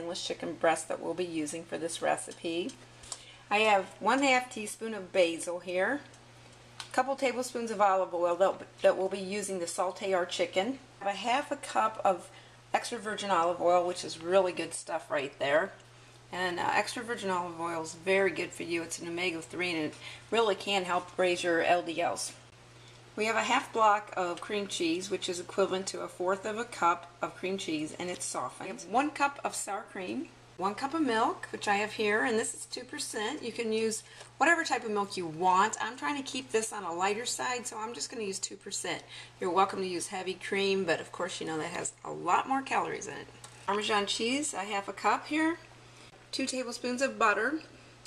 skinless chicken breast that we'll be using for this recipe. I have 1/2 teaspoon of basil here, a couple tablespoons of olive oil that we'll be using to saute our chicken. I have a 1/2 cup of extra virgin olive oil, which is really good stuff right there. And extra virgin olive oil is very good for you. It's an omega-3 and it really can help raise your LDLs. We have a 1/2 block of cream cheese, which is equivalent to 1/4 cup of cream cheese, and it's softened. We have 1 cup of sour cream, 1 cup of milk, which I have here, and this is 2%. You can use whatever type of milk you want. I'm trying to keep this on a lighter side, so I'm just going to use 2%. You're welcome to use heavy cream, but of course you know that has a lot more calories in it. Parmesan cheese, I have a cup here. 2 tablespoons of butter,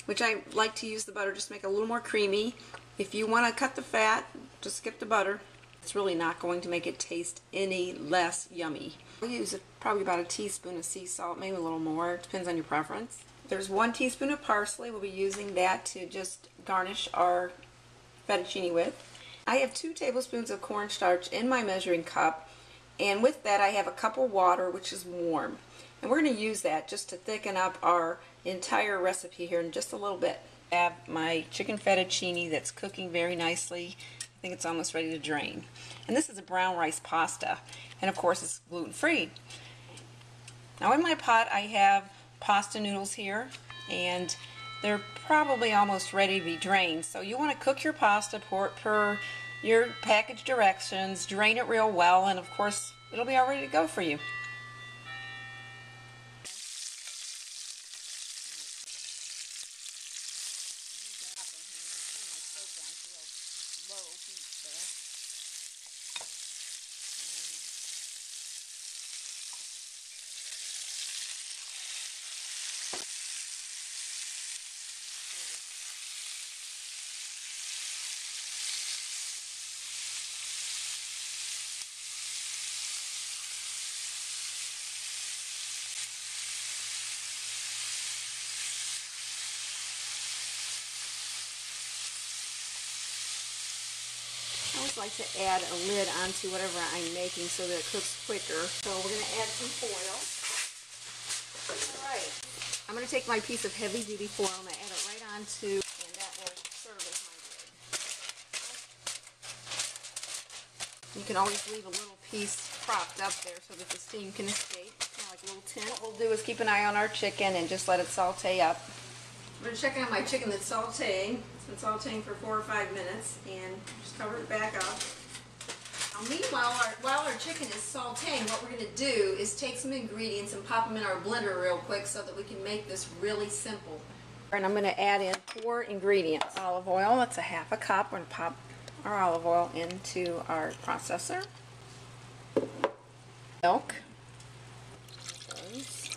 which I like to use the butter just to make it a little more creamy. If you want to cut the fat, just skip the butter. It's really not going to make it taste any less yummy. I'll use probably about a teaspoon of sea salt, maybe a little more. It depends on your preference. There's 1 teaspoon of parsley. We'll be using that to just garnish our fettuccine with. I have 2 tablespoons of cornstarch in my measuring cup, and with that I have a cup of water, which is warm. And we're going to use that just to thicken up our entire recipe here in just a little bit. I have my chicken fettuccine that's cooking very nicely. I think it's almost ready to drain. And this is a brown rice pasta. And of course it's gluten-free. Now in my pot I have pasta noodles here, and they're probably almost ready to be drained. So you want to cook your pasta per your package directions, drain it real well, and of course it'll be all ready to go for you. I always like to add a lid onto whatever I'm making so that it cooks quicker. So we're going to add some foil. Alright, I'm going to take my piece of heavy duty foil and add it right onto, and that will serve as my lid. You can always leave a little piece propped up there so that the steam can escape, kind of like a little tin. What we'll do is keep an eye on our chicken and just let it saute up. I'm going to check out my chicken that's sauteing. It's been sauteing for 4 or 5 minutes, and just cover it back up. Now, meanwhile, while our chicken is sauteing, what we're going to do is take some ingredients and pop them in our blender real quick so that we can make this really simple. And I'm going to add in 4 ingredients. Olive oil, that's a 1/2 cup. We're going to pop our olive oil into our processor. Milk. 1/4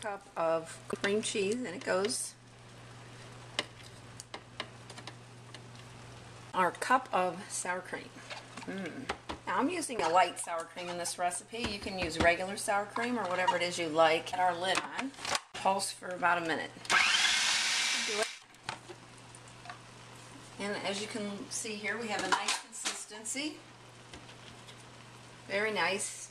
cup of cream cheese, and it goes. Our cup of sour cream. Now I'm using a light sour cream in this recipe. You can use regular sour cream or whatever it is you like. Get our lid on. Pulse for about a minute. Do it. And as you can see here, we have a nice consistency. Very nice.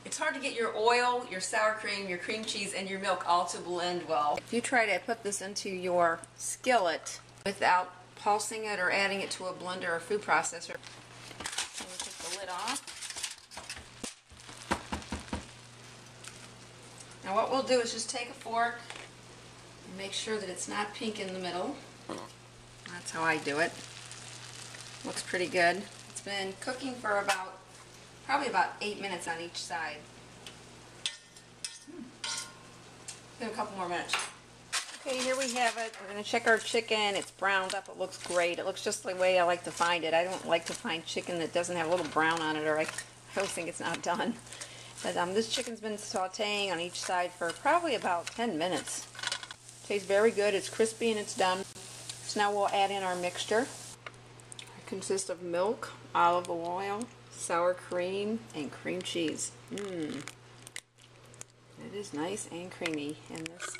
It's hard to get your oil, your sour cream, your cream cheese, and your milk all to blend well. If you try to put this into your skillet without pulsing it or adding it to a blender or food processor, we'll take the lid off. Now what we'll do is just take a fork and make sure that it's not pink in the middle. That's how I do it. Looks pretty good. It's been cooking for probably about 8 minutes on each side. Give it a couple more minutes. Okay, here we have it. We're going to check our chicken. It's browned up. It looks great. It looks just the way I like to find it. I don't like to find chicken that doesn't have a little brown on it, or I always think it's not done. But this chicken's been sauteing on each side for probably about 10 minutes. Tastes very good. It's crispy and it's done. So now we'll add in our mixture. It consists of milk, olive oil, sour cream, and cream cheese. It is nice and creamy in this.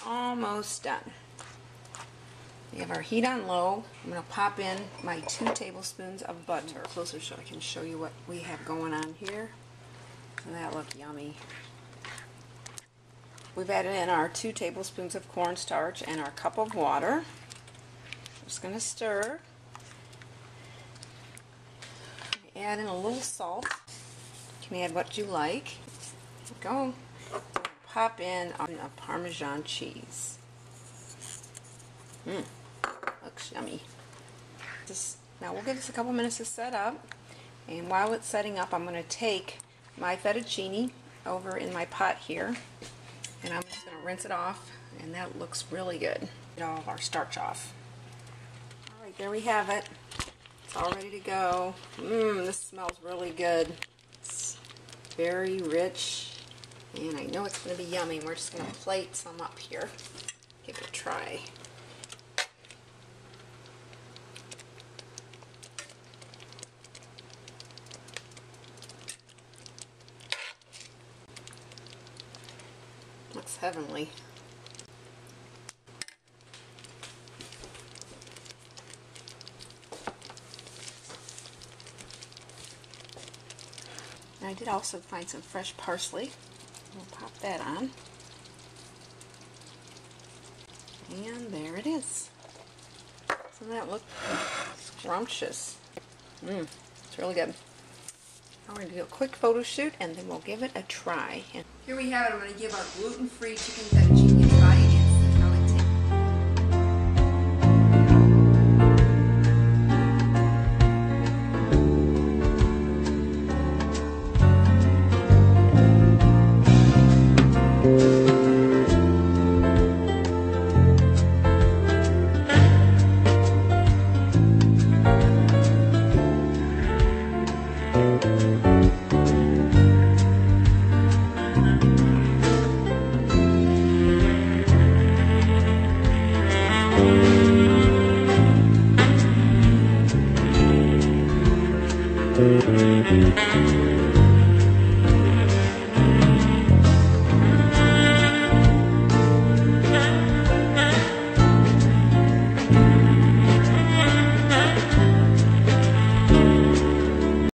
Almost done. We have our heat on low. I'm going to pop in my 2 tablespoons of butter. Closer so I can show you what we have going on here. Doesn't that look yummy? We've added in our 2 tablespoons of cornstarch and our cup of water. Just going to stir. Add in a little salt. You can add what you like. Go. Pop in a Parmesan cheese. Looks yummy. Now we'll give this a couple minutes to set up, and while it's setting up, I'm going to take my fettuccine over in my pot here, and I'm just going to rinse it off, and that looks really good. Get all of our starch off. Alright, there we have it. It's all ready to go. This smells really good. It's very rich, and I know it's going to be yummy. We're just going to plate some up here. Give it a try. Looks heavenly. And I did also find some fresh parsley. We'll pop that on. And there it is. Doesn't that look scrumptious? It's really good. Now we're going to do a quick photo shoot, and then we'll give it a try. And here we have it. I'm going to give our gluten-free chicken fettuccine a try and see how it tastes.